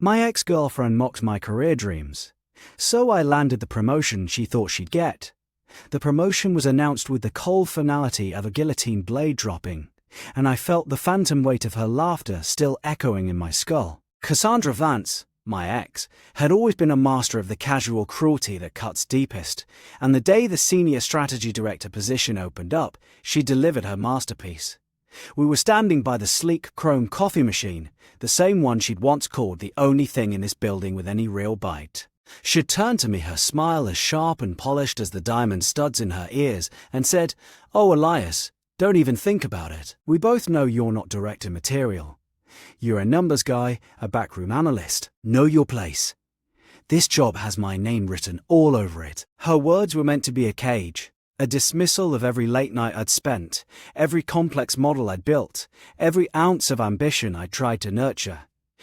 My ex-girlfriend mocked my career dreams. So I landed the promotion she thought she'd get. The promotion was announced with the cold finality of a guillotine blade dropping, and I felt the phantom weight of her laughter still echoing in my skull. Cassandra Vance, my ex, had always been a master of the casual cruelty that cuts deepest, and the day the senior strategy director position opened up, she delivered her masterpiece. We were standing by the sleek chrome coffee machine, the same one she'd once called the only thing in this building with any real bite. She'd turned to me, her smile as sharp and polished as the diamond studs in her ears, and said, "Oh, Elias, don't even think about it. We both know you're not director material. You're a numbers guy, a backroom analyst. Know your place. This job has my name written all over it." Her words were meant to be a cage, a dismissal of every late night I'd spent, every complex model I'd built, every ounce of ambition I'd tried to nurture.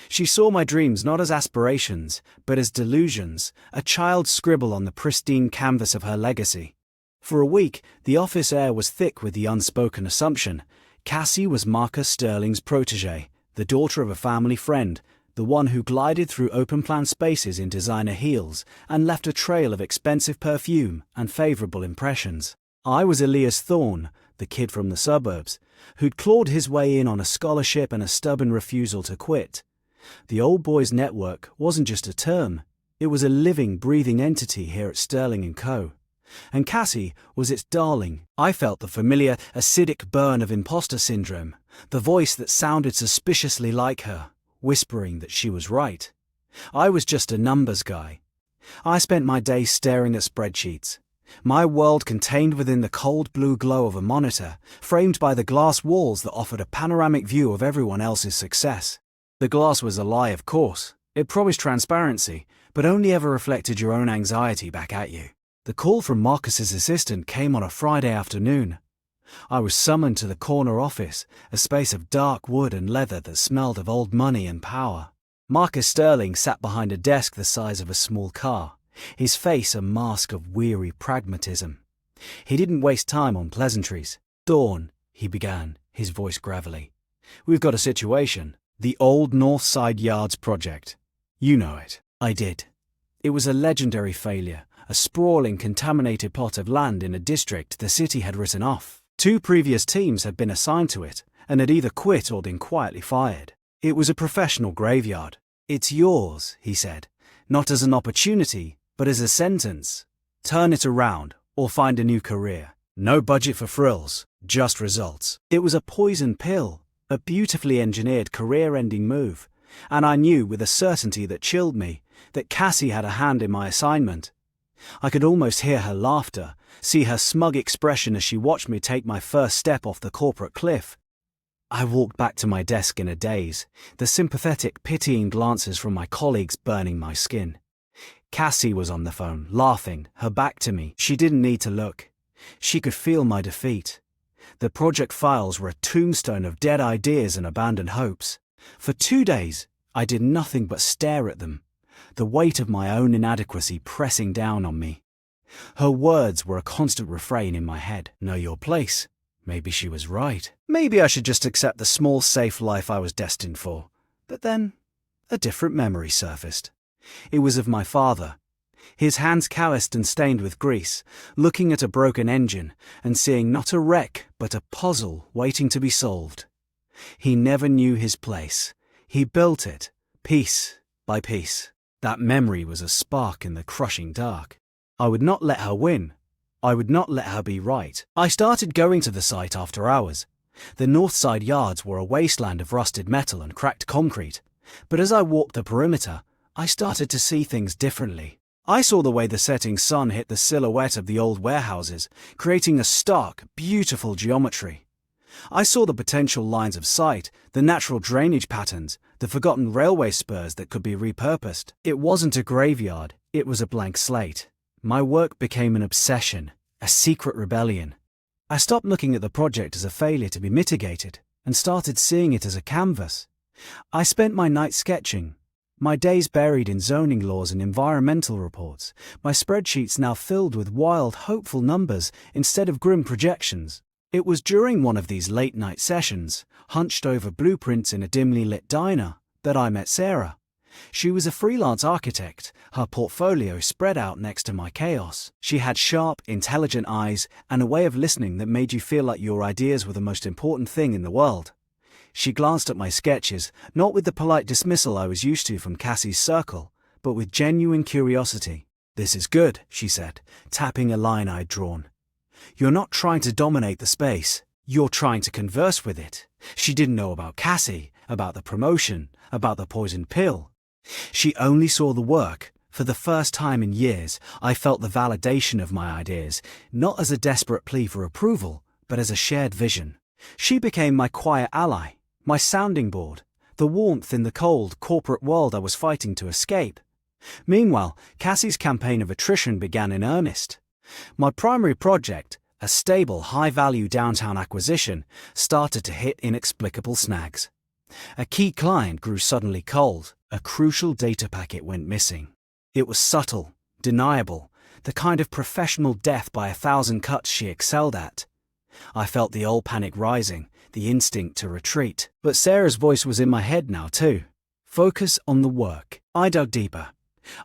She saw my dreams not as aspirations, but as delusions, a child's scribble on the pristine canvas of her legacy. For a week, the office air was thick with the unspoken assumption: Cassie was Marcus Sterling's protégée, the daughter of a family friend, the one who glided through open-plan spaces in designer heels and left a trail of expensive perfume and favorable impressions. I was Elias Thorne, the kid from the suburbs, who'd clawed his way in on a scholarship and a stubborn refusal to quit. The old boys network wasn't just a term, it was a living, breathing entity here at Sterling & Co. And Cassie was its darling. I felt the familiar, acidic burn of imposter syndrome, the voice that sounded suspiciously like her, whispering that she was right. I was just a numbers guy. I spent my days staring at spreadsheets, my world contained within the cold blue glow of a monitor, framed by the glass walls that offered a panoramic view of everyone else's success. The glass was a lie, of course. It promised transparency, but only ever reflected your own anxiety back at you. The call from Marcus's assistant came on a Friday afternoon. I was summoned to the corner office, a space of dark wood and leather that smelled of old money and power. Marcus Sterling sat behind a desk the size of a small car, his face a mask of weary pragmatism. He didn't waste time on pleasantries. "Dawn," he began, his voice gravelly. "We've got a situation. The old North Side Yards project. You know it." I did. It was a legendary failure, a sprawling, contaminated plot of land in a district the city had written off. 2 previous teams had been assigned to it, and had either quit or been quietly fired. It was a professional graveyard. "It's yours," he said, "not as an opportunity, but as a sentence. Turn it around, or find a new career. No budget for frills, just results." It was a poison pill, a beautifully engineered career-ending move, and I knew with a certainty that chilled me that Cassie had a hand in my assignment. I could almost hear her laughter, see her smug expression as she watched me take my first step off the corporate cliff. I walked back to my desk in a daze, the sympathetic, pitying glances from my colleagues burning my skin. Cassie was on the phone, laughing, her back to me. She didn't need to look. She could feel my defeat. The project files were a tombstone of dead ideas and abandoned hopes. For 2 days, I did nothing but stare at them, the weight of my own inadequacy pressing down on me. Her words were a constant refrain in my head. Know your place. Maybe she was right. Maybe I should just accept the small, safe life I was destined for. But then, a different memory surfaced. It was of my father. His hands calloused and stained with grease, looking at a broken engine and seeing not a wreck but a puzzle waiting to be solved. He never knew his place. He built it, piece by piece. That memory was a spark in the crushing dark. I would not let her win. I would not let her be right. I started going to the site after hours. The North Side Yards were a wasteland of rusted metal and cracked concrete, but as I walked the perimeter, I started to see things differently. I saw the way the setting sun hit the silhouette of the old warehouses, creating a stark, beautiful geometry. I saw the potential lines of sight, the natural drainage patterns, the forgotten railway spurs that could be repurposed. It wasn't a graveyard, it was a blank slate. My work became an obsession, a secret rebellion. I stopped looking at the project as a failure to be mitigated and started seeing it as a canvas. I spent my nights sketching, my days buried in zoning laws and environmental reports, my spreadsheets now filled with wild, hopeful numbers instead of grim projections. It was during one of these late-night sessions, hunched over blueprints in a dimly lit diner, that I met Sarah. She was a freelance architect, her portfolio spread out next to my chaos. She had sharp, intelligent eyes and a way of listening that made you feel like your ideas were the most important thing in the world. She glanced at my sketches, not with the polite dismissal I was used to from Cassie's circle, but with genuine curiosity. "This is good," she said, tapping a line I'd drawn. "You're not trying to dominate the space, you're trying to converse with it." She didn't know about Cassie, about the promotion, about the poison pill. She only saw the work. For the first time in years, I felt the validation of my ideas, not as a desperate plea for approval, but as a shared vision. She became my quiet ally, my sounding board, the warmth in the cold, corporate world I was fighting to escape. Meanwhile, Cassie's campaign of attrition began in earnest. My primary project, a stable, high-value downtown acquisition, started to hit inexplicable snags. A key client grew suddenly cold. A crucial data packet went missing. It was subtle, deniable, the kind of professional death by 1,000 cuts she excelled at. I felt the old panic rising, the instinct to retreat. But Sarah's voice was in my head now too. Focus on the work. I dug deeper.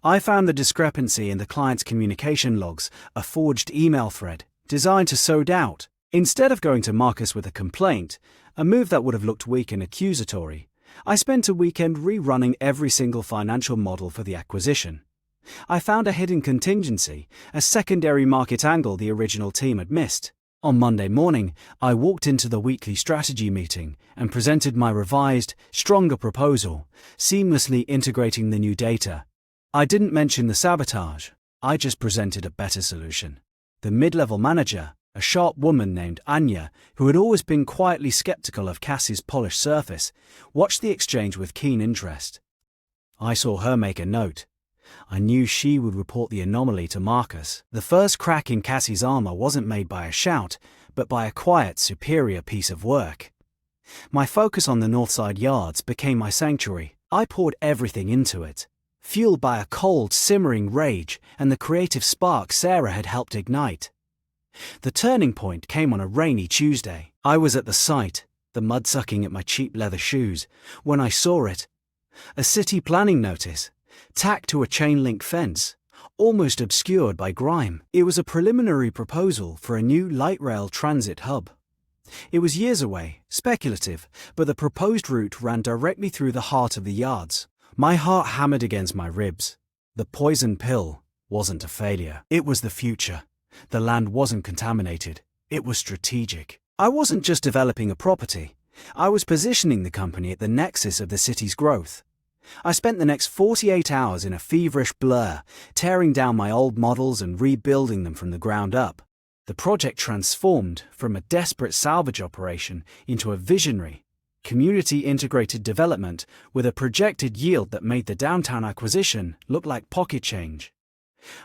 I found the discrepancy in the client's communication logs, a forged email thread, designed to sow doubt. Instead of going to Marcus with a complaint, a move that would have looked weak and accusatory, I spent a weekend rerunning every single financial model for the acquisition. I found a hidden contingency, a secondary market angle the original team had missed. On Monday morning, I walked into the weekly strategy meeting and presented my revised, stronger proposal, seamlessly integrating the new data. I didn't mention the sabotage, I just presented a better solution. The mid-level manager, a sharp woman named Anya, who had always been quietly skeptical of Cassie's polished surface, watched the exchange with keen interest. I saw her make a note. I knew she would report the anomaly to Marcus. The first crack in Cassie's armor wasn't made by a shout, but by a quiet, superior piece of work. My focus on the Northside Yards became my sanctuary. I poured everything into it, fueled by a cold, simmering rage and the creative spark Sarah had helped ignite. The turning point came on a rainy Tuesday. I was at the site, the mud sucking at my cheap leather shoes, when I saw it. A city planning notice, tacked to a chain-link fence, almost obscured by grime. It was a preliminary proposal for a new light rail transit hub. It was years away, speculative, but the proposed route ran directly through the heart of the yards. My heart hammered against my ribs. The poison pill wasn't a failure. It was the future. The land wasn't contaminated. It was strategic. I wasn't just developing a property. I was positioning the company at the nexus of the city's growth. I spent the next 48 hours in a feverish blur, tearing down my old models and rebuilding them from the ground up. The project transformed from a desperate salvage operation into a visionary, community-integrated development with a projected yield that made the downtown acquisition look like pocket change.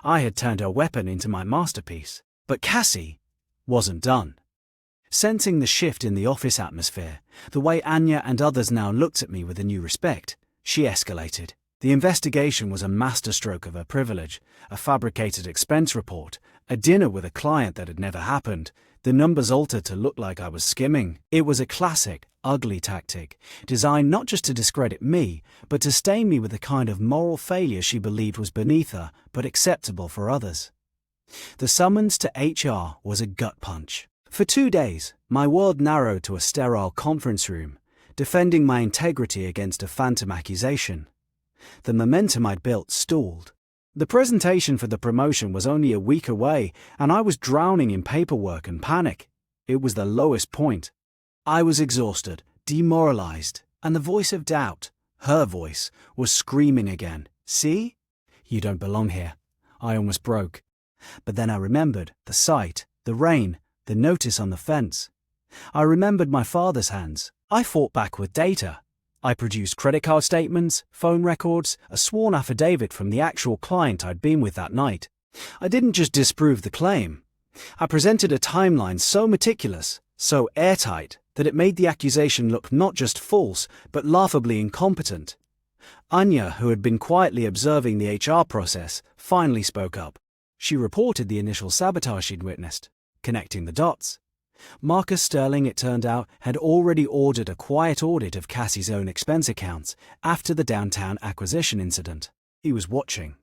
I had turned her weapon into my masterpiece. But Cassie wasn't done. Sensing the shift in the office atmosphere, the way Anya and others now looked at me with a new respect, she escalated. The investigation was a masterstroke of her privilege, a fabricated expense report, a dinner with a client that had never happened, the numbers altered to look like I was skimming. It was a classic, ugly tactic, designed not just to discredit me, but to stain me with the kind of moral failure she believed was beneath her, but acceptable for others. The summons to HR was a gut punch. For 2 days, my world narrowed to a sterile conference room, defending my integrity against a phantom accusation. The momentum I'd built stalled. The presentation for the promotion was only a week away, and I was drowning in paperwork and panic. It was the lowest point. I was exhausted, demoralized, and the voice of doubt, her voice, was screaming again. "See? You don't belong here." I almost broke. But then I remembered the site, the rain, the notice on the fence. I remembered my father's hands. I fought back with data. I produced credit card statements, phone records, a sworn affidavit from the actual client I'd been with that night. I didn't just disprove the claim. I presented a timeline so meticulous, so airtight, that it made the accusation look not just false, but laughably incompetent. Anya, who had been quietly observing the HR process, finally spoke up. She reported the initial sabotage she'd witnessed, connecting the dots. Marcus Sterling, it turned out, had already ordered a quiet audit of Cassie's own expense accounts after the downtown acquisition incident. He was watching.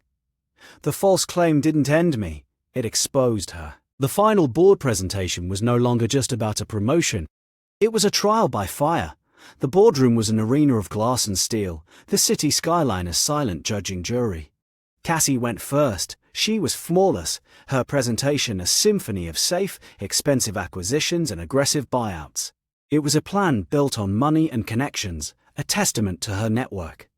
The false claim didn't end me, it exposed her. The final board presentation was no longer just about a promotion. It was a trial by fire. The boardroom was an arena of glass and steel, the city skyline a silent judging jury. Cassie went first. She was flawless, her presentation a symphony of safe, expensive acquisitions and aggressive buyouts. It was a plan built on money and connections, a testament to her network.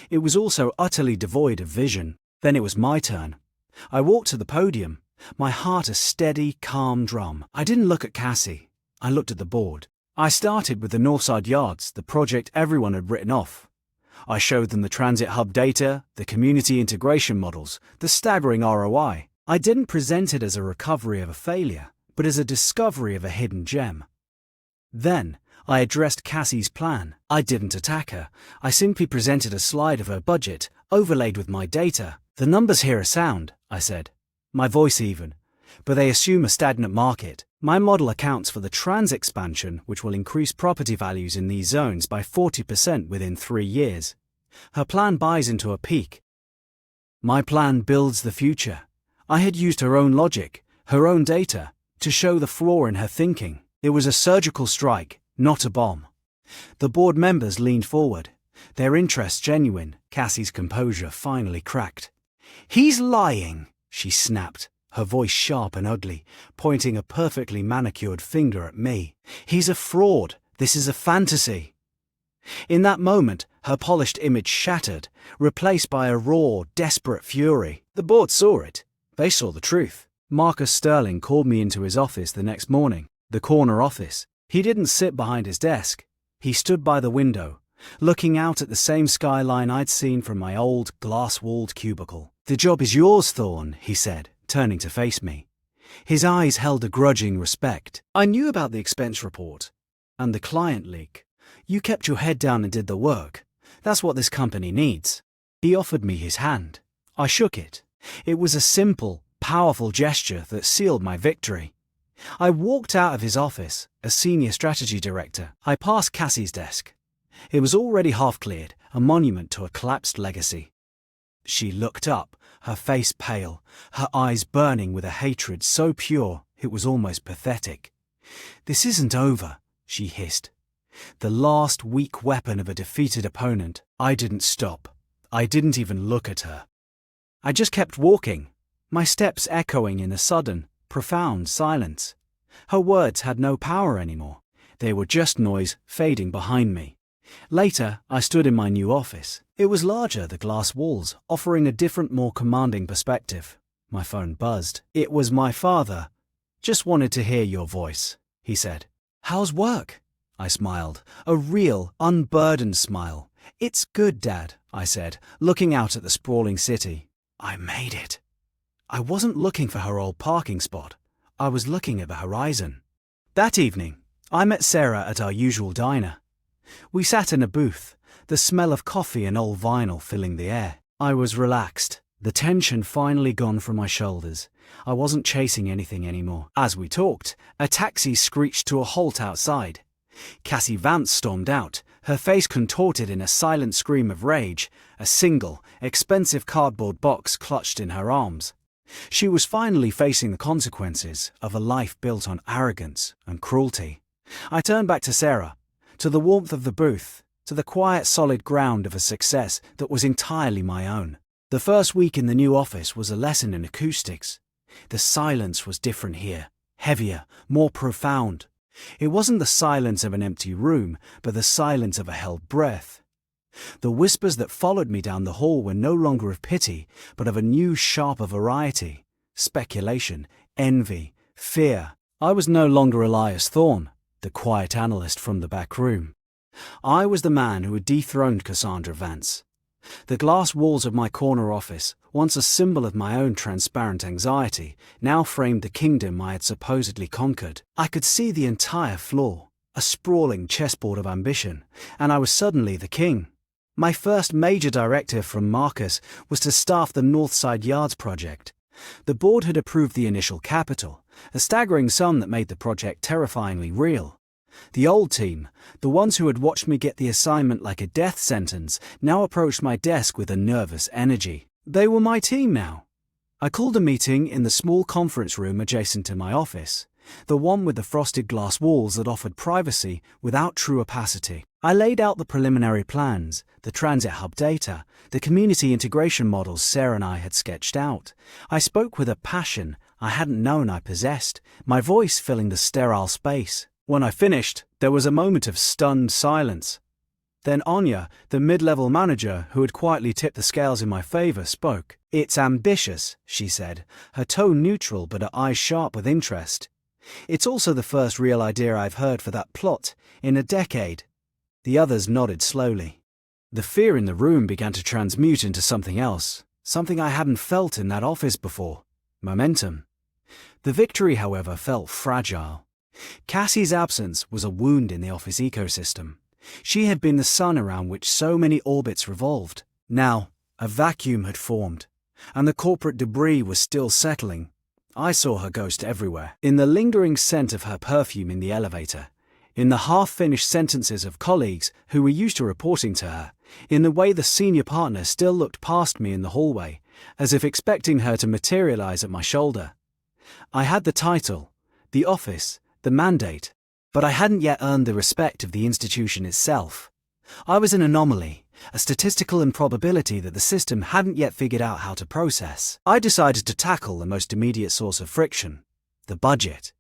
It was also utterly devoid of vision. Then it was my turn. I walked to the podium, my heart a steady, calm drum. I didn't look at Cassie. I looked at the board. I started with the Northside Yards, the project everyone had written off. I showed them the transit hub data, the community integration models, the staggering ROI. I didn't present it as a recovery of a failure, but as a discovery of a hidden gem. Then, I addressed Cassie's plan. I didn't attack her. I simply presented a slide of her budget, overlaid with my data. The numbers here are sound, I said, my voice even, but they assume a stagnant market. My model accounts for the trans expansion, which will increase property values in these zones by 40% within 3 years. Her plan buys into a peak. My plan builds the future. I had used her own logic, her own data, to show the flaw in her thinking. It was a surgical strike, not a bomb. The board members leaned forward, their interest genuine. Cassie's composure finally cracked. "He's lying," she snapped, her voice sharp and ugly, pointing a perfectly manicured finger at me. "He's a fraud. This is a fantasy." In that moment, her polished image shattered, replaced by a raw, desperate fury. The board saw it. They saw the truth. Marcus Sterling called me into his office the next morning, the corner office. He didn't sit behind his desk. He stood by the window, looking out at the same skyline I'd seen from my old, glass-walled cubicle. "The job is yours, Thorne," he said, turning to face me. His eyes held a grudging respect. "I knew about the expense report and the client leak. You kept your head down and did the work. That's what this company needs." He offered me his hand. I shook it. It was a simple, powerful gesture that sealed my victory. I walked out of his office, a senior strategy director. I passed Cassie's desk. It was already half cleared, a monument to a collapsed legacy. She looked up, her face pale, her eyes burning with a hatred so pure it was almost pathetic. "This isn't over," she hissed. The last weak weapon of a defeated opponent. I didn't stop. I didn't even look at her. I just kept walking, my steps echoing in a sudden, profound silence. Her words had no power anymore. They were just noise fading behind me. Later, I stood in my new office. It was larger, the glass walls, offering a different, more commanding perspective. My phone buzzed. It was my father. "Just wanted to hear your voice," he said. "How's work?" I smiled, a real, unburdened smile. "It's good, Dad," I said, looking out at the sprawling city. I made it. I wasn't looking for her old parking spot. I was looking at the horizon. That evening, I met Sarah at our usual diner. We sat in a booth, the smell of coffee and old vinyl filling the air. I was relaxed, the tension finally gone from my shoulders. I wasn't chasing anything anymore. As we talked, a taxi screeched to a halt outside. Cassie Vance stormed out, her face contorted in a silent scream of rage, a single, expensive cardboard box clutched in her arms. She was finally facing the consequences of a life built on arrogance and cruelty. I turned back to Sarah, to the warmth of the booth, to the quiet, solid ground of a success that was entirely my own. The first week in the new office was a lesson in acoustics. The silence was different here, heavier, more profound. It wasn't the silence of an empty room, but the silence of a held breath. The whispers that followed me down the hall were no longer of pity, but of a new, sharper variety. Speculation, envy, fear. I was no longer Elias Thorne, the quiet analyst from the back room. I was the man who had dethroned Cassandra Vance. The glass walls of my corner office, once a symbol of my own transparent anxiety, now framed the kingdom I had supposedly conquered. I could see the entire floor, a sprawling chessboard of ambition, and I was suddenly the king. My first major directive from Marcus was to staff the Northside Yards project. The board had approved the initial capital, A staggering sum that made the project terrifyingly real. The old team, the ones who had watched me get the assignment like a death sentence, now approached my desk with a nervous energy. They were my team now. I called a meeting in the small conference room adjacent to my office, the one with the frosted glass walls that offered privacy without true opacity. I laid out the preliminary plans, the transit hub data, the community integration models Sarah and I had sketched out. I spoke with a passion I hadn't known I possessed, my voice filling the sterile space. When I finished, there was a moment of stunned silence. Then Anya, the mid-level manager who had quietly tipped the scales in my favor, spoke. "It's ambitious," she said, her tone neutral but her eyes sharp with interest. "It's also the first real idea I've heard for that plot in a decade." The others nodded slowly. The fear in the room began to transmute into something else, something I hadn't felt in that office before. Momentum. The victory, however, felt fragile. Cassie's absence was a wound in the office ecosystem. She had been the sun around which so many orbits revolved. Now, a vacuum had formed, and the corporate debris was still settling. I saw her ghost everywhere. In the lingering scent of her perfume in the elevator, in the half-finished sentences of colleagues who were used to reporting to her, in the way the senior partner still looked past me in the hallway, as if expecting her to materialize at my shoulder. I had the title, the office, the mandate, but I hadn't yet earned the respect of the institution itself. I was an anomaly, a statistical improbability that the system hadn't yet figured out how to process. I decided to tackle the most immediate source of friction, the budget.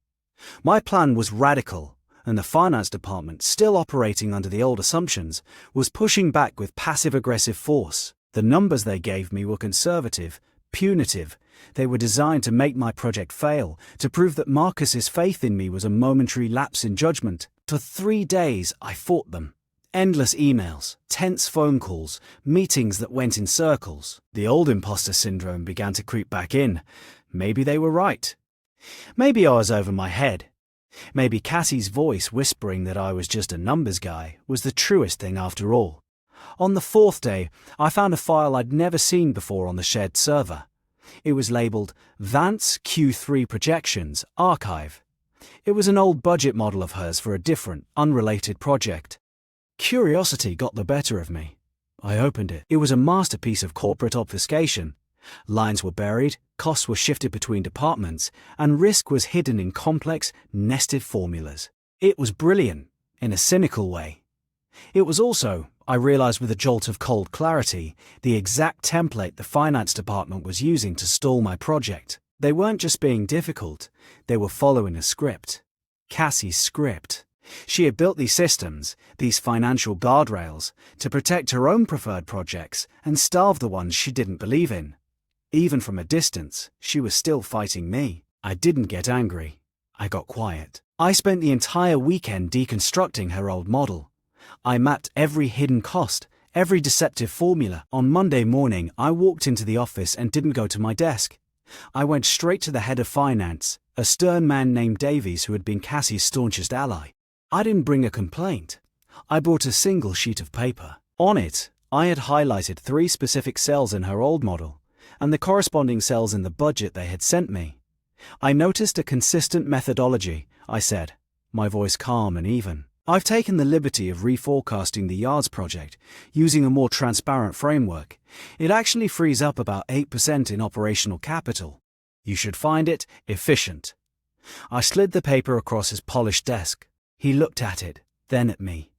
My plan was radical, and the finance department, still operating under the old assumptions, was pushing back with passive-aggressive force. The numbers they gave me were conservative, punitive. They were designed to make my project fail, to prove that Marcus's faith in me was a momentary lapse in judgment. For 3 days, I fought them. Endless emails, tense phone calls, meetings that went in circles. The old imposter syndrome began to creep back in. Maybe they were right. Maybe I was over my head. Maybe Cassie's voice whispering that I was just a numbers guy was the truest thing after all. On the 4th day, I found a file I'd never seen before on the shared server. It was labeled Vance Q3 Projections Archive. It was an old budget model of hers for a different, unrelated project. Curiosity got the better of me. I opened it. It was a masterpiece of corporate obfuscation. Lines were buried, costs were shifted between departments, and risk was hidden in complex, nested formulas. It was brilliant, in a cynical way. It was also, I realized with a jolt of cold clarity, the exact template the finance department was using to stall my project. They weren't just being difficult, they were following a script. Cassie's script. She had built these systems, these financial guardrails, to protect her own preferred projects and starve the ones she didn't believe in. Even from a distance, she was still fighting me. I didn't get angry. I got quiet. I spent the entire weekend deconstructing her old model. I mapped every hidden cost, every deceptive formula. On Monday morning, I walked into the office and didn't go to my desk. I went straight to the head of finance, a stern man named Davies who had been Cassie's staunchest ally. I didn't bring a complaint. I brought a single sheet of paper. On it, I had highlighted 3 specific cells in her old model, and the corresponding cells in the budget they had sent me. I noticed a consistent methodology, I said, my voice calm and even. I've taken the liberty of reforecasting the Yards project, using a more transparent framework. It actually frees up about 8% in operational capital. You should find it efficient. I slid the paper across his polished desk. He looked at it, then at me.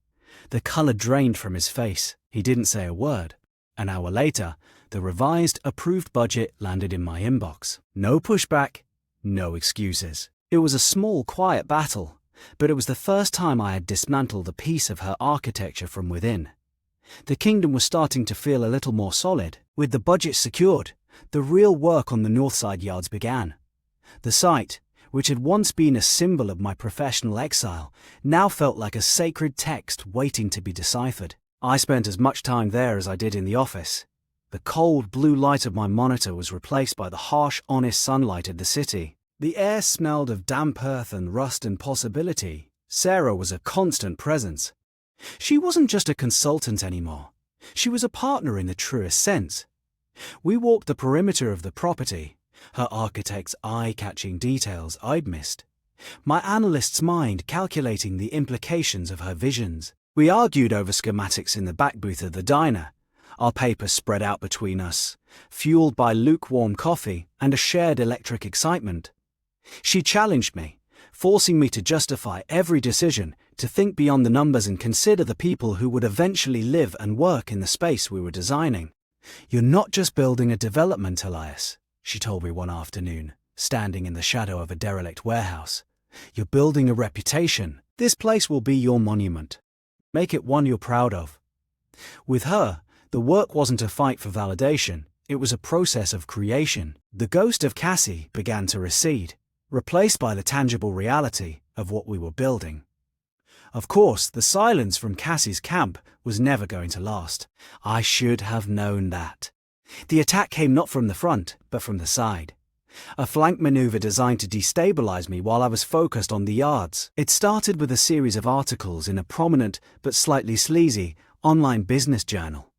The color drained from his face. He didn't say a word. An hour later, the revised, approved budget landed in my inbox. No pushback, no excuses. It was a small, quiet battle, but it was the first time I had dismantled a piece of her architecture from within. The kingdom was starting to feel a little more solid. With the budget secured, the real work on the Northside Yards began. The site, which had once been a symbol of my professional exile, now felt like a sacred text waiting to be deciphered. I spent as much time there as I did in the office. The cold blue light of my monitor was replaced by the harsh, honest sunlight of the city. The air smelled of damp earth and rust and possibility. Sarah was a constant presence. She wasn't just a consultant anymore. She was a partner in the truest sense. We walked the perimeter of the property, her architect's eye-catching details I'd missed, my analyst's mind calculating the implications of her visions. We argued over schematics in the back booth of the diner, our papers spread out between us, fueled by lukewarm coffee and a shared electric excitement. She challenged me, forcing me to justify every decision, to think beyond the numbers and consider the people who would eventually live and work in the space we were designing. "You're not just building a development, Elias," she told me one afternoon, standing in the shadow of a derelict warehouse. "You're building a reputation. This place will be your monument. Make it one you're proud of." With her, the work wasn't a fight for validation, it was a process of creation. The ghost of Cassie began to recede, replaced by the tangible reality of what we were building. Of course, the silence from Cassie's camp was never going to last. I should have known that. The attack came not from the front, but from the side. A flank maneuver designed to destabilize me while I was focused on the yards. It started with a series of articles in a prominent, but slightly sleazy, online business journal.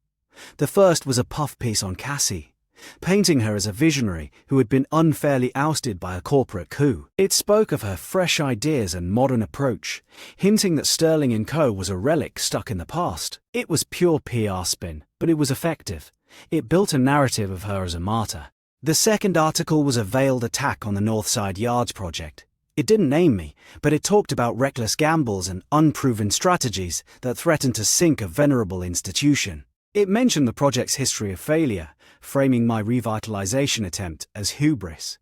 The first was a puff piece on Cassie, painting her as a visionary who had been unfairly ousted by a corporate coup. It spoke of her fresh ideas and modern approach, hinting that Sterling & Co. was a relic stuck in the past. It was pure PR spin, but it was effective. It built a narrative of her as a martyr. The second article was a veiled attack on the Northside Yards project. It didn't name me, but it talked about reckless gambles and unproven strategies that threatened to sink a venerable institution. It mentioned the project's history of failure, framing my revitalization attempt as hubris.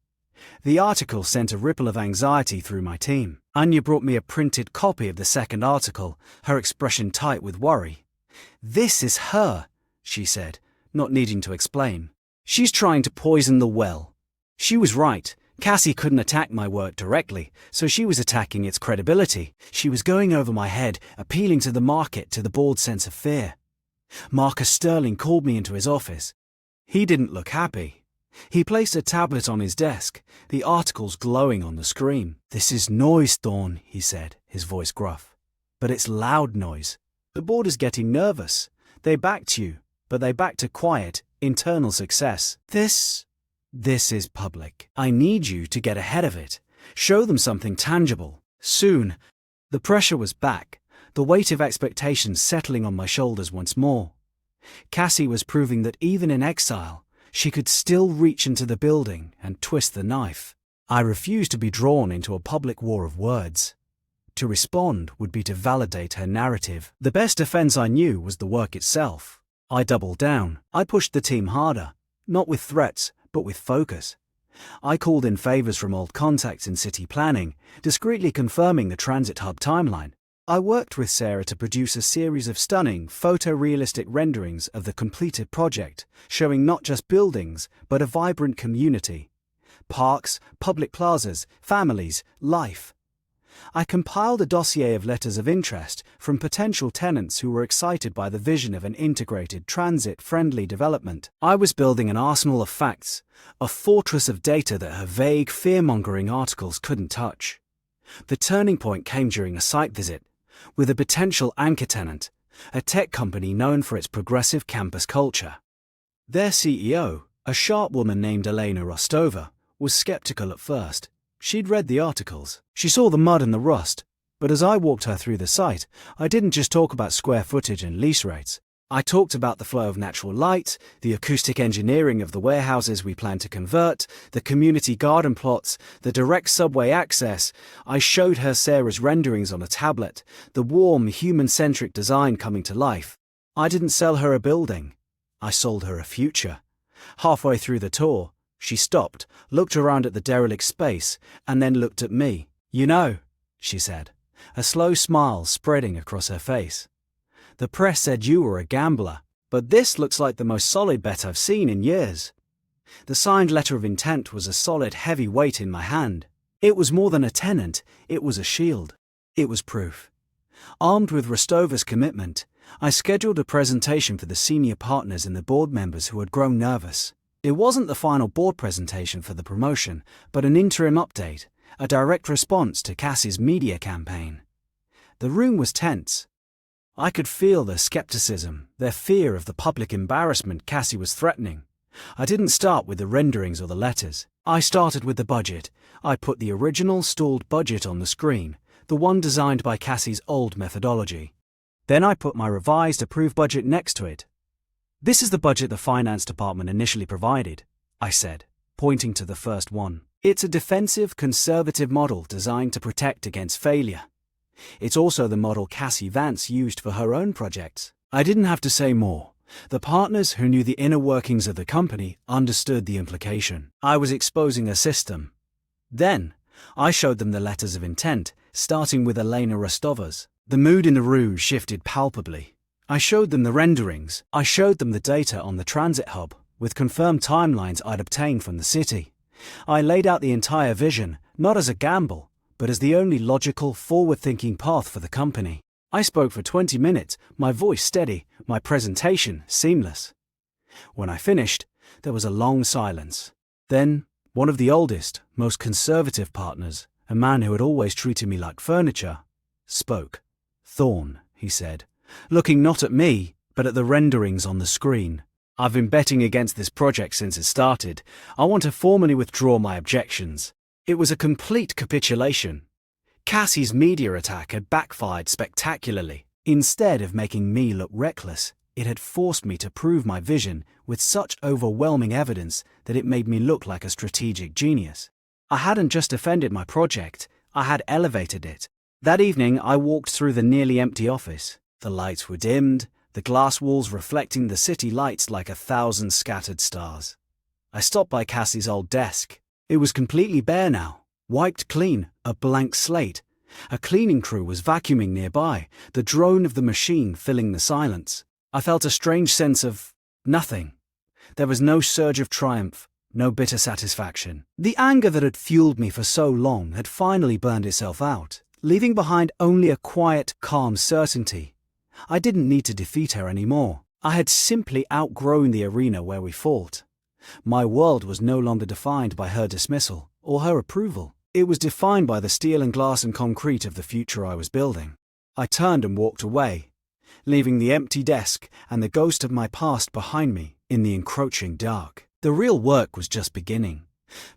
The article sent a ripple of anxiety through my team. Anya brought me a printed copy of the second article, her expression tight with worry. "This is her," she said, not needing to explain. "She's trying to poison the well." She was right. Cassie couldn't attack my work directly, so she was attacking its credibility. She was going over my head, appealing to the market, to the board's sense of fear. Marcus Sterling called me into his office. He didn't look happy. He placed a tablet on his desk, the articles glowing on the screen. "This is noise, Thorne," he said, his voice gruff. "But it's loud noise. The board is getting nervous. They backed you, but they backed a quiet, internal success. This is public. I need you to get ahead of it. Show them something tangible. Soon." The pressure was back, the weight of expectations settling on my shoulders once more. Cassie was proving that even in exile, she could still reach into the building and twist the knife. I refused to be drawn into a public war of words. To respond would be to validate her narrative. The best defense I knew was the work itself. I doubled down. I pushed the team harder, not with threats, but with focus. I called in favors from old contacts in city planning, discreetly confirming the transit hub timeline. I worked with Sarah to produce a series of stunning, photorealistic renderings of the completed project, showing not just buildings, but a vibrant community. Parks, public plazas, families, life. I compiled a dossier of letters of interest from potential tenants who were excited by the vision of an integrated, transit-friendly development. I was building an arsenal of facts, a fortress of data that her vague, fear-mongering articles couldn't touch. The turning point came during a site visit, with a potential anchor tenant, a tech company known for its progressive campus culture. Their CEO, a sharp woman named Elena Rostova, was skeptical at first. She'd read the articles. She saw the mud and the rust, but as I walked her through the site, I didn't just talk about square footage and lease rates. I talked about the flow of natural light, the acoustic engineering of the warehouses we plan to convert, the community garden plots, the direct subway access. I showed her Sarah's renderings on a tablet, the warm, human-centric design coming to life. I didn't sell her a building. I sold her a future. Halfway through the tour, she stopped, looked around at the derelict space, and then looked at me. "You know," she said, a slow smile spreading across her face. "The press said you were a gambler, but this looks like the most solid bet I've seen in years." The signed letter of intent was a solid, heavy weight in my hand. It was more than a tenant, it was a shield. It was proof. Armed with Rostova's commitment, I scheduled a presentation for the senior partners and the board members who had grown nervous. It wasn't the final board presentation for the promotion, but an interim update, a direct response to Cassie's media campaign. The room was tense. I could feel their skepticism, their fear of the public embarrassment Cassie was threatening. I didn't start with the renderings or the letters. I started with the budget. I put the original stalled budget on the screen, the one designed by Cassie's old methodology. Then I put my revised approved budget next to it. "This is the budget the finance department initially provided," I said, pointing to the first one. "It's a defensive, conservative model designed to protect against failure. It's also the model Cassie Vance used for her own projects." I didn't have to say more. The partners who knew the inner workings of the company understood the implication. I was exposing a system. Then, I showed them the letters of intent, starting with Elena Rostova's. The mood in the room shifted palpably. I showed them the renderings. I showed them the data on the transit hub, with confirmed timelines I'd obtained from the city. I laid out the entire vision, not as a gamble, but as the only logical, forward-thinking path for the company. I spoke for 20 minutes, my voice steady, my presentation seamless. When I finished, there was a long silence. Then, one of the oldest, most conservative partners, a man who had always treated me like furniture, spoke. "Thorne," he said, looking not at me, but at the renderings on the screen. "I've been betting against this project since it started. I want to formally withdraw my objections." It was a complete capitulation. Cassie's media attack had backfired spectacularly. Instead of making me look reckless, it had forced me to prove my vision with such overwhelming evidence that it made me look like a strategic genius. I hadn't just defended my project, I had elevated it. That evening, I walked through the nearly empty office. The lights were dimmed, the glass walls reflecting the city lights like 1,000 scattered stars. I stopped by Cassie's old desk. It was completely bare now. Wiped clean, a blank slate. A cleaning crew was vacuuming nearby, the drone of the machine filling the silence. I felt a strange sense of nothing. There was no surge of triumph, no bitter satisfaction. The anger that had fueled me for so long had finally burned itself out, leaving behind only a quiet, calm certainty. I didn't need to defeat her anymore. I had simply outgrown the arena where we fought. My world was no longer defined by her dismissal or her approval. It was defined by the steel and glass and concrete of the future I was building. I turned and walked away, leaving the empty desk and the ghost of my past behind me in the encroaching dark. The real work was just beginning.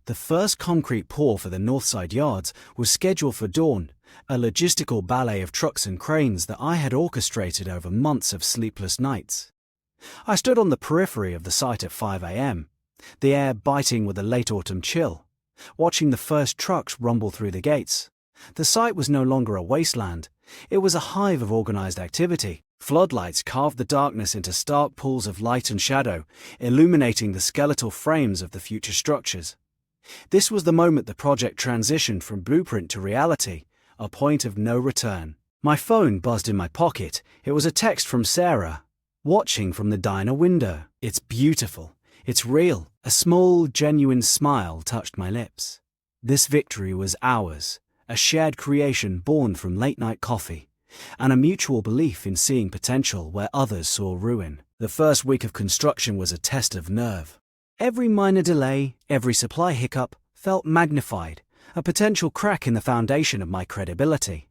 The first concrete pour for the Northside Yards was scheduled for dawn, a logistical ballet of trucks and cranes that I had orchestrated over months of sleepless nights. I stood on the periphery of the site at 5 a.m., the air biting with a late autumn chill, watching the first trucks rumble through the gates. The site was no longer a wasteland. It was a hive of organized activity. Floodlights carved the darkness into stark pools of light and shadow, illuminating the skeletal frames of the future structures. This was the moment the project transitioned from blueprint to reality, a point of no return. My phone buzzed in my pocket. It was a text from Sarah, watching from the diner window. "It's beautiful. It's real." A small, genuine smile touched my lips. This victory was ours, a shared creation born from late-night coffee, and a mutual belief in seeing potential where others saw ruin. The first week of construction was a test of nerve. Every minor delay, every supply hiccup, felt magnified, a potential crack in the foundation of my credibility.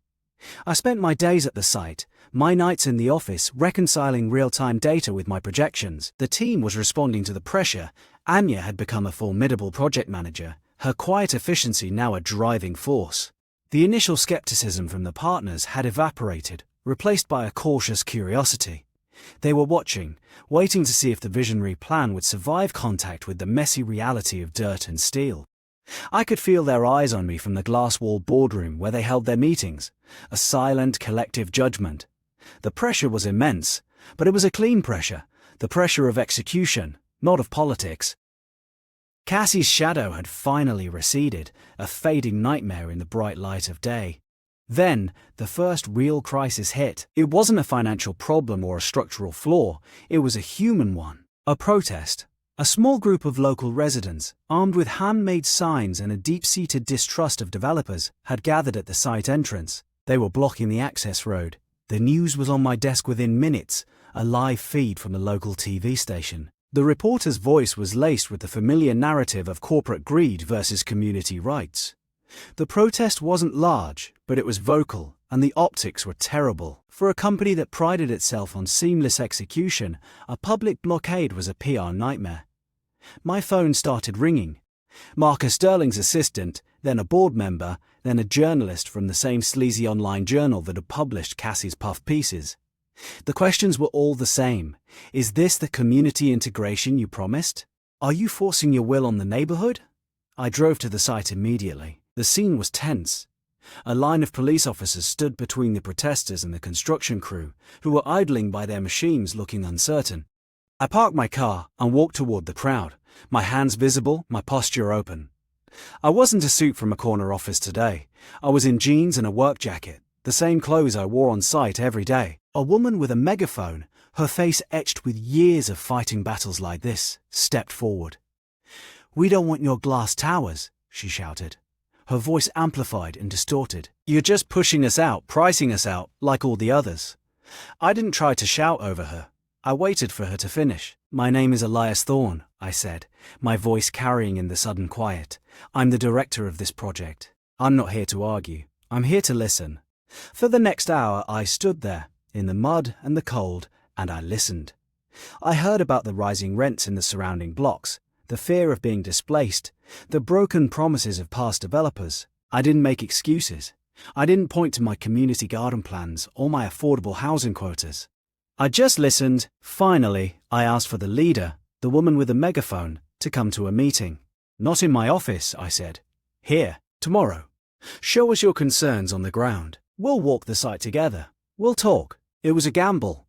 I spent my days at the site, my nights in the office reconciling real-time data with my projections. The team was responding to the pressure. Anya had become a formidable project manager, her quiet efficiency now a driving force. The initial skepticism from the partners had evaporated, replaced by a cautious curiosity. They were watching, waiting to see if the visionary plan would survive contact with the messy reality of dirt and steel. I could feel their eyes on me from the glass-wall boardroom where they held their meetings, a silent, collective judgment. The pressure was immense, but it was a clean pressure, the pressure of execution, not of politics. Cassie's shadow had finally receded, a fading nightmare in the bright light of day. Then, the first real crisis hit. It wasn't a financial problem or a structural flaw, it was a human one. A protest. A small group of local residents, armed with handmade signs and a deep-seated distrust of developers, had gathered at the site entrance. They were blocking the access road. The news was on my desk within minutes, a live feed from the local TV station. The reporter's voice was laced with the familiar narrative of corporate greed versus community rights. The protest wasn't large, but it was vocal, and the optics were terrible. For a company that prided itself on seamless execution, a public blockade was a PR nightmare. My phone started ringing. Marcus Sterling's assistant, then a board member, then a journalist from the same sleazy online journal that had published Cassie's puff pieces. The questions were all the same. Is this the community integration you promised? Are you forcing your will on the neighborhood? I drove to the site immediately. The scene was tense. A line of police officers stood between the protesters and the construction crew, who were idling by their machines looking uncertain. I parked my car and walked toward the crowd, my hands visible, my posture open. I wasn't a suit from a corner office today. I was in jeans and a work jacket, the same clothes I wore on site every day. A woman with a megaphone, her face etched with years of fighting battles like this, stepped forward. "We don't want your glass towers," she shouted. Her voice amplified and distorted. "You're just pushing us out, pricing us out, like all the others." I didn't try to shout over her. I waited for her to finish. "My name is Elias Thorne," I said, my voice carrying in the sudden quiet. "I'm the director of this project. I'm not here to argue. I'm here to listen." For the next hour I stood there, in the mud and the cold, and I listened. I heard about the rising rents in the surrounding blocks, the fear of being displaced, the broken promises of past developers. I didn't make excuses. I didn't point to my community garden plans or my affordable housing quotas. I just listened. Finally, I asked for the leader, the woman with the megaphone, to come to a meeting. "Not in my office," I said. "Here, tomorrow. Show us your concerns on the ground. We'll walk the site together. We'll talk." It was a gamble.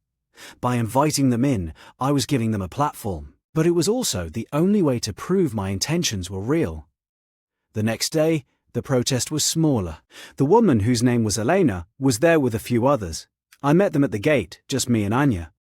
By inviting them in, I was giving them a platform, but it was also the only way to prove my intentions were real. The next day, the protest was smaller. The woman, whose name was Elena, was there with a few others. I met them at the gate, just me and Anya.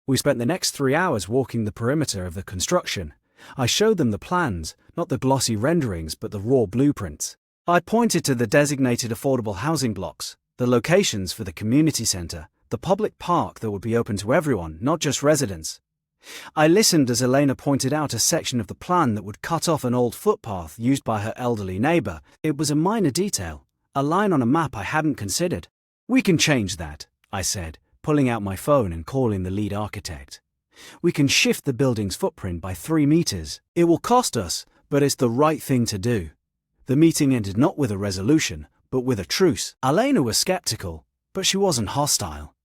We spent the next 3 hours walking the perimeter of the construction. I showed them the plans, not the glossy renderings, but the raw blueprints. I pointed to the designated affordable housing blocks, the locations for the community center, the public park that would be open to everyone, not just residents. I listened as Elena pointed out a section of the plan that would cut off an old footpath used by her elderly neighbor. It was a minor detail, a line on a map I hadn't considered. "We can change that," I said, pulling out my phone and calling the lead architect. "We can shift the building's footprint by 3 meters. It will cost us, but it's the right thing to do." The meeting ended not with a resolution, but with a truce. Elena was skeptical, but she wasn't hostile.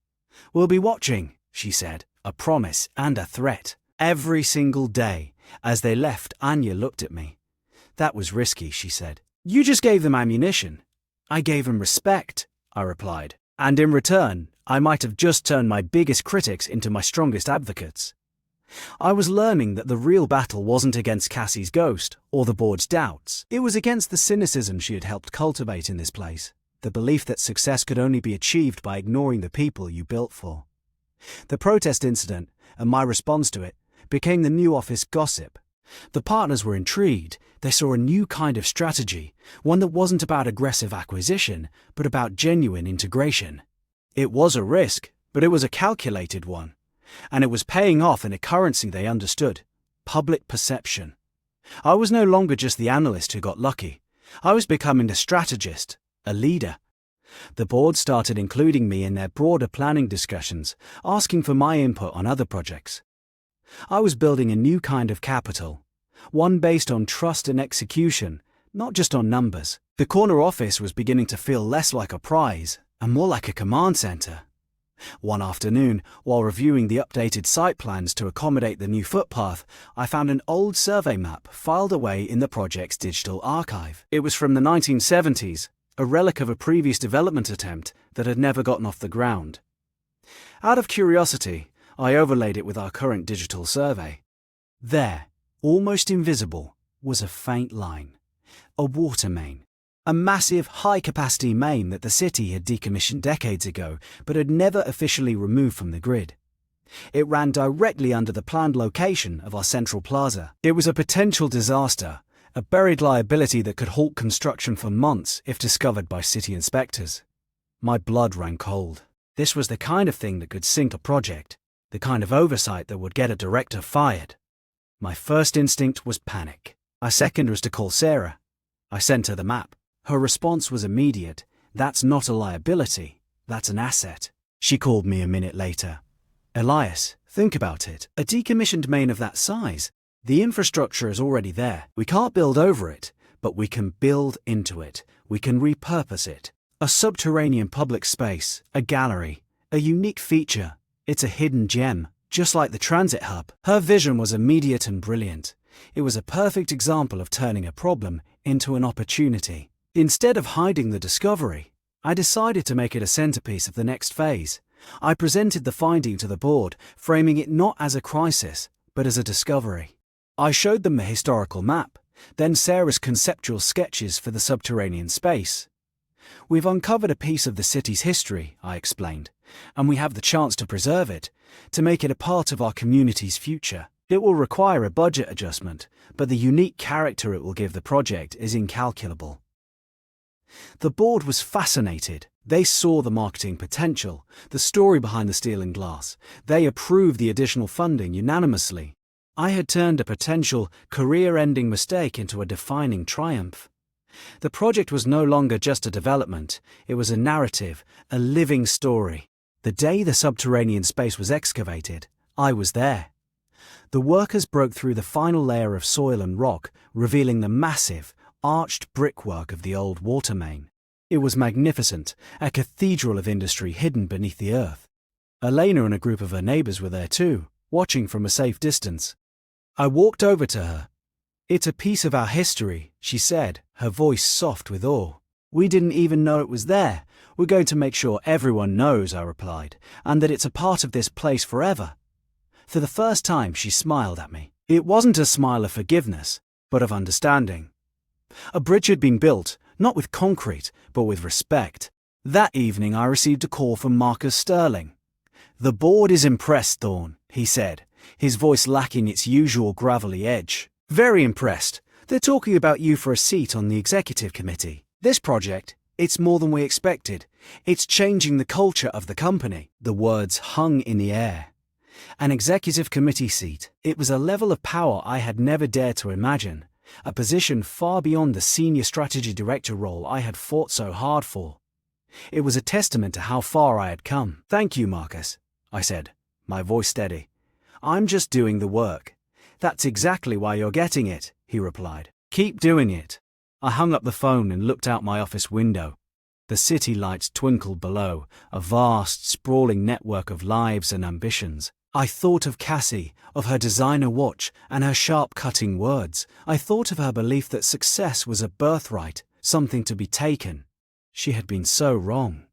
"We'll be watching," she said, a promise and a threat. Every single day, as they left, Anya looked at me. "That was risky," she said. "You just gave them ammunition." "I gave them respect," I replied. "And in return, I might have just turned my biggest critics into my strongest advocates." I was learning that the real battle wasn't against Cassie's ghost or the board's doubts. It was against the cynicism she had helped cultivate in this place, the belief that success could only be achieved by ignoring the people you built for. The protest incident, and my response to it, became the new office gossip. The partners were intrigued. They saw a new kind of strategy, one that wasn't about aggressive acquisition, but about genuine integration. It was a risk, but it was a calculated one. And it was paying off in a currency they understood: public perception. I was no longer just the analyst who got lucky. I was becoming a strategist, a leader. The board started including me in their broader planning discussions, asking for my input on other projects. I was building a new kind of capital, one based on trust and execution, not just on numbers. The corner office was beginning to feel less like a prize and more like a command center. One afternoon, while reviewing the updated site plans to accommodate the new footpath, I found an old survey map filed away in the project's digital archive. It was from the 1970s, a relic of a previous development attempt that had never gotten off the ground. Out of curiosity, I overlaid it with our current digital survey. There, almost invisible, was a faint line. A water main. A massive, high-capacity main that the city had decommissioned decades ago, but had never officially removed from the grid. It ran directly under the planned location of our central plaza. It was a potential disaster, a buried liability that could halt construction for months if discovered by city inspectors. My blood ran cold. This was the kind of thing that could sink a project, the kind of oversight that would get a director fired. My first instinct was panic. My second was to call Sarah. I sent her the map. Her response was immediate. "That's not a liability, that's an asset." She called me a minute later. "Elias, think about it. A decommissioned main of that size, The infrastructure is already there. We can't build over it, but we can build into it. We can repurpose it. A subterranean public space, a gallery, a unique feature. It's a hidden gem, just like the transit hub. Her vision was immediate and brilliant. It was a perfect example of turning a problem into an opportunity. Instead of hiding the discovery, I decided to make it a centerpiece of the next phase. I presented the finding to the board, framing it not as a crisis, but as a discovery. I showed them the historical map, then Sarah's conceptual sketches for the subterranean space. We've uncovered a piece of the city's history, I explained, and we have the chance to preserve it, to make it a part of our community's future. It will require a budget adjustment, but the unique character it will give the project is incalculable. The board was fascinated. They saw the marketing potential, the story behind the steel and glass. They approved the additional funding unanimously. I had turned a potential career-ending mistake into a defining triumph. The project was no longer just a development, it was a narrative, a living story. The day the subterranean space was excavated, I was there. The workers broke through the final layer of soil and rock, revealing the massive, arched brickwork of the old water main. It was magnificent, a cathedral of industry hidden beneath the earth. Elena and a group of her neighbors were there too, watching from a safe distance. I walked over to her. "It's a piece of our history," she said, her voice soft with awe. "We didn't even know it was there. We're going to make sure everyone knows," I replied, "and that it's a part of this place forever." For the first time, she smiled at me. It wasn't a smile of forgiveness, but of understanding. A bridge had been built, not with concrete, but with respect. That evening I received a call from Marcus Sterling. "The board is impressed, Thorne," he said, his voice lacking its usual gravelly edge. "Very impressed. They're talking about you for a seat on the executive committee. This project, it's more than we expected. It's changing the culture of the company." The words hung in the air. An executive committee seat. It was a level of power I had never dared to imagine. A position far beyond the senior strategy director role I had fought so hard for. It was a testament to how far I had come. "Thank you, Marcus," I said, my voice steady. "I'm just doing the work." "That's exactly why you're getting it," he replied. "Keep doing it." I hung up the phone and looked out my office window. The city lights twinkled below, a vast, sprawling network of lives and ambitions. I thought of Cassie, of her designer watch, and her sharp-cutting words. I thought of her belief that success was a birthright, something to be taken. She had been so wrong.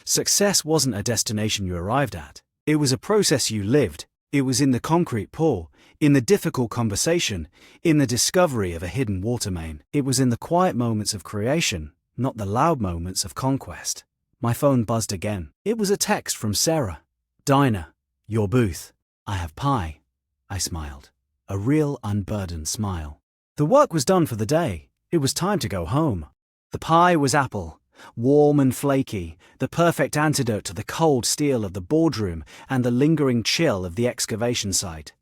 Success wasn't a destination you arrived at. It was a process you lived. It was in the concrete pour, in the difficult conversation, in the discovery of a hidden water main. It was in the quiet moments of creation, not the loud moments of conquest. My phone buzzed again. It was a text from Sarah. "Dinah. Your booth. I have pie." I smiled. A real unburdened smile. The work was done for the day. It was time to go home. The pie was apple, warm and flaky, the perfect antidote to the cold steel of the boardroom and the lingering chill of the excavation site.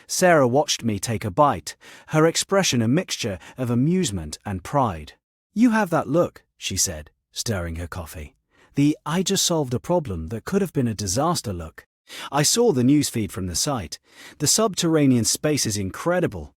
Sarah watched me take a bite, her expression a mixture of amusement and pride. "You have that look," she said, stirring her coffee. "The I just solved a problem that could have been a disaster look." I saw the newsfeed from the site. The subterranean space is incredible.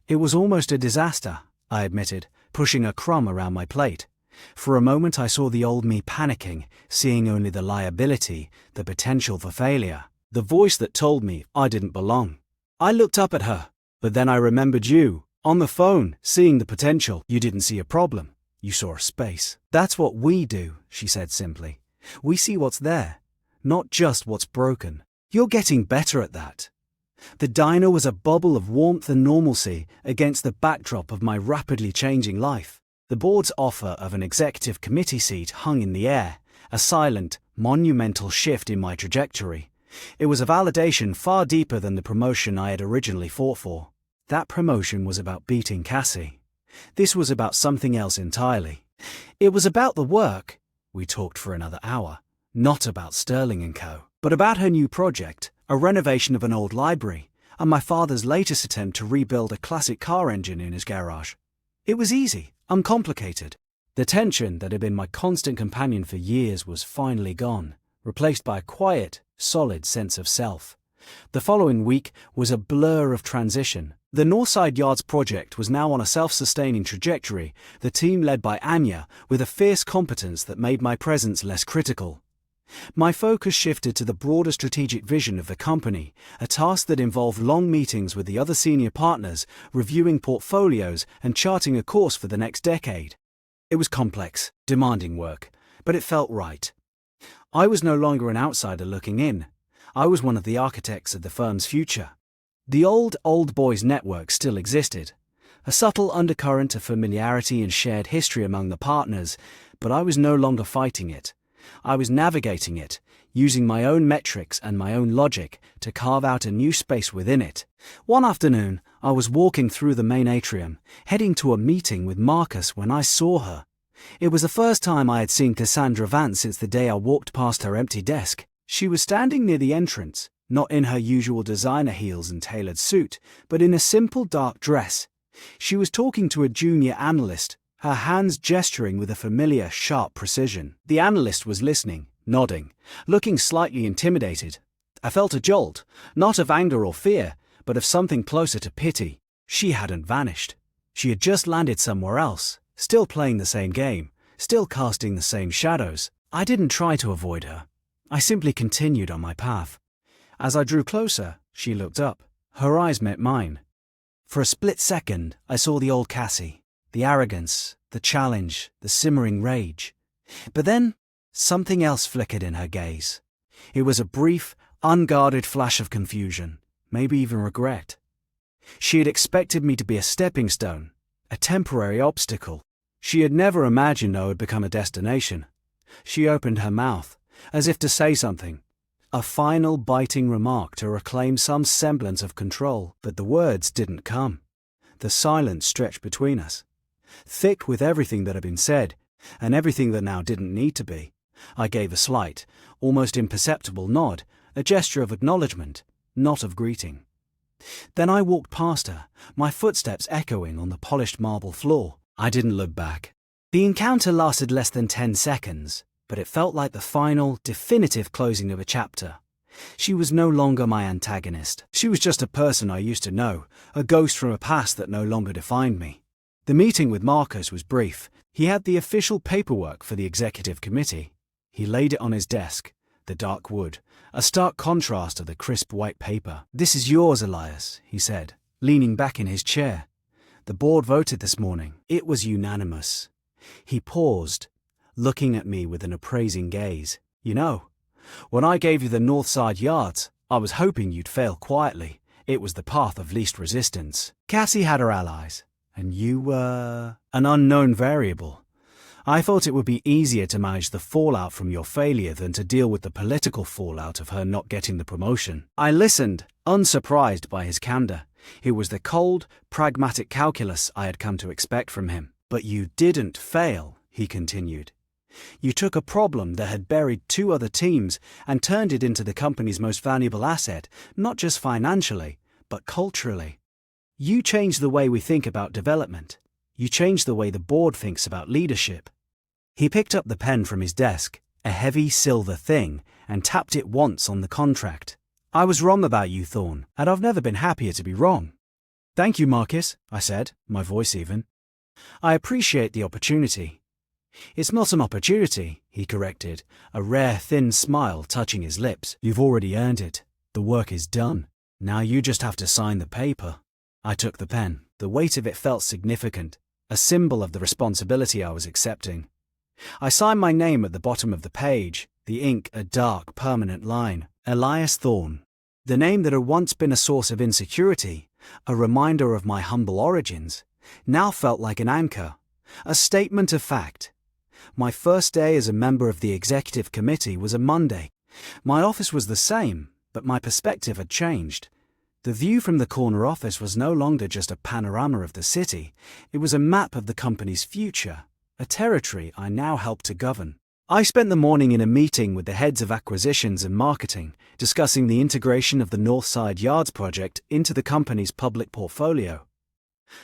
"It was almost a disaster," I admitted, pushing a crumb around my plate. For a moment I saw the old me panicking, seeing only the liability, the potential for failure, the voice that told me I didn't belong. I looked up at her, but then I remembered you, on the phone, seeing the potential. "You didn't see a problem, you saw a space." "That's what we do," she said simply. "We see what's there, not just what's broken." "You're getting better at that." The diner was a bubble of warmth and normalcy against the backdrop of my rapidly changing life. The board's offer of an executive committee seat hung in the air, a silent, monumental shift in my trajectory. It was a validation far deeper than the promotion I had originally fought for. That promotion was about beating Cassie. This was about something else entirely. It was about the work. We talked for another hour. Not about Sterling & Co., but about her new project, a renovation of an old library, and my father's latest attempt to rebuild a classic car engine in his garage. It was easy, uncomplicated. The tension that had been my constant companion for years was finally gone, replaced by a quiet, solid sense of self. The following week was a blur of transition, The Northside Yards project was now on a self-sustaining trajectory, the team led by Anya, with a fierce competence that made my presence less critical. My focus shifted to the broader strategic vision of the company, a task that involved long meetings with the other senior partners, reviewing portfolios and charting a course for the next decade. It was complex, demanding work, but it felt right. I was no longer an outsider looking in. I was one of the architects of the firm's future. The old boys network still existed, a subtle undercurrent of familiarity and shared history among the partners, but I was no longer fighting it. I was navigating it, using my own metrics and my own logic to carve out a new space within it. One afternoon, I was walking through the main atrium, heading to a meeting with Marcus when I saw her. It was the first time I had seen Cassandra Vance since the day I walked past her empty desk. She was standing near the entrance, not in her usual designer heels and tailored suit, but in a simple dark dress. She was talking to a junior analyst, her hands gesturing with a familiar, sharp precision. The analyst was listening, nodding, looking slightly intimidated. I felt a jolt, not of anger or fear, but of something closer to pity. She hadn't vanished. She had just landed somewhere else, still playing the same game, still casting the same shadows. I didn't try to avoid her. I simply continued on my path. As I drew closer, she looked up. Her eyes met mine. For a split second, I saw the old Cassie. The arrogance, the challenge, the simmering rage. But then, something else flickered in her gaze. It was a brief, unguarded flash of confusion, maybe even regret. She had expected me to be a stepping stone, a temporary obstacle. She had never imagined I would become a destination. She opened her mouth, as if to say something, a final biting remark to reclaim some semblance of control, but the words didn't come. The silence stretched between us, thick with everything that had been said, and everything that now didn't need to be. I gave a slight, almost imperceptible nod, a gesture of acknowledgement, not of greeting. Then I walked past her, my footsteps echoing on the polished marble floor. I didn't look back. The encounter lasted less than 10 seconds, but it felt like the final, definitive closing of a chapter. She was no longer my antagonist. She was just a person I used to know, a ghost from a past that no longer defined me. The meeting with Marcus was brief. He had the official paperwork for the executive committee. He laid it on his desk, the dark wood, a stark contrast to the crisp white paper. "This is yours, Elias," he said, leaning back in his chair. "The board voted this morning. It was unanimous." He paused, looking at me with an appraising gaze. "You know, when I gave you the Northside Yards, I was hoping you'd fail quietly. It was the path of least resistance. Cassie had her allies, and you were an unknown variable. I thought it would be easier to manage the fallout from your failure than to deal with the political fallout of her not getting the promotion." I listened, unsurprised by his candor. It was the cold, pragmatic calculus I had come to expect from him. "But you didn't fail," he continued. "You took a problem that had buried 2 other teams and turned it into the company's most valuable asset, not just financially, but culturally. You changed the way we think about development. You changed the way the board thinks about leadership." He picked up the pen from his desk, a heavy silver thing, and tapped it once on the contract. "I was wrong about you, Thorne, and I've never been happier to be wrong." "Thank you, Marcus," I said, my voice even. "I appreciate the opportunity." "It's not an opportunity," he corrected, a rare thin smile touching his lips. "You've already earned it. The work is done. Now you just have to sign the paper." I took the pen. The weight of it felt significant, a symbol of the responsibility I was accepting. I signed my name at the bottom of the page, the ink a dark, permanent line. Elias Thorne. The name that had once been a source of insecurity, a reminder of my humble origins, now felt like an anchor, a statement of fact. My first day as a member of the executive committee was a Monday. My office was the same, but my perspective had changed. The view from the corner office was no longer just a panorama of the city, it was a map of the company's future, a territory I now helped to govern. I spent the morning in a meeting with the heads of acquisitions and marketing, discussing the integration of the Northside Yards project into the company's public portfolio.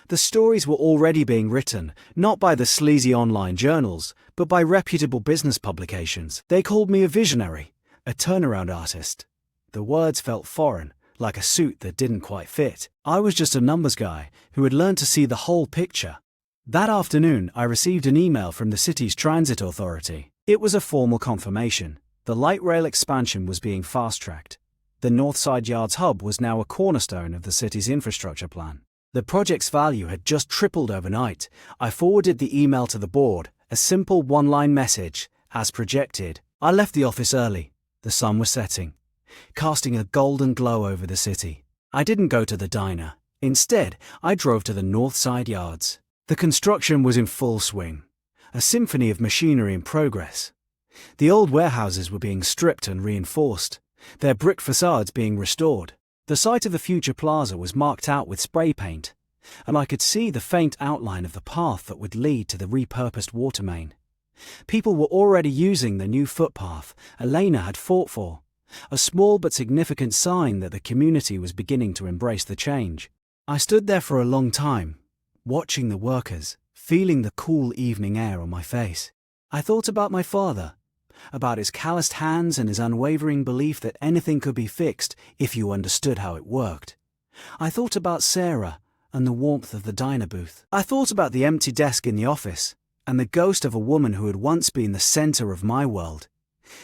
The stories were already being written, not by the sleazy online journals, but by reputable business publications. They called me a visionary, a turnaround artist. The words felt foreign, like a suit that didn't quite fit. I was just a numbers guy who had learned to see the whole picture. That afternoon, I received an email from the city's transit authority. It was a formal confirmation. The light rail expansion was being fast-tracked. The Northside Yards hub was now a cornerstone of the city's infrastructure plan. The project's value had just tripled overnight. I forwarded the email to the board, a simple one-line message, as projected. I left the office early. The sun was setting, casting a golden glow over the city. I didn't go to the diner. Instead, I drove to the Northside Yards. The construction was in full swing, a symphony of machinery in progress. The old warehouses were being stripped and reinforced, their brick facades being restored. The site of the future plaza was marked out with spray paint, and I could see the faint outline of the path that would lead to the repurposed water main. People were already using the new footpath Elena had fought for, a small but significant sign that the community was beginning to embrace the change. I stood there for a long time, watching the workers, feeling the cool evening air on my face. I thought about my father, about his calloused hands and his unwavering belief that anything could be fixed if you understood how it worked. I thought about Sarah and the warmth of the diner booth. I thought about the empty desk in the office and the ghost of a woman who had once been the center of my world.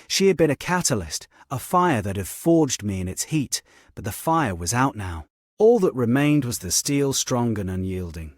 She had been a catalyst, a fire that had forged me in its heat, but the fire was out now. All that remained was the steel strong and unyielding.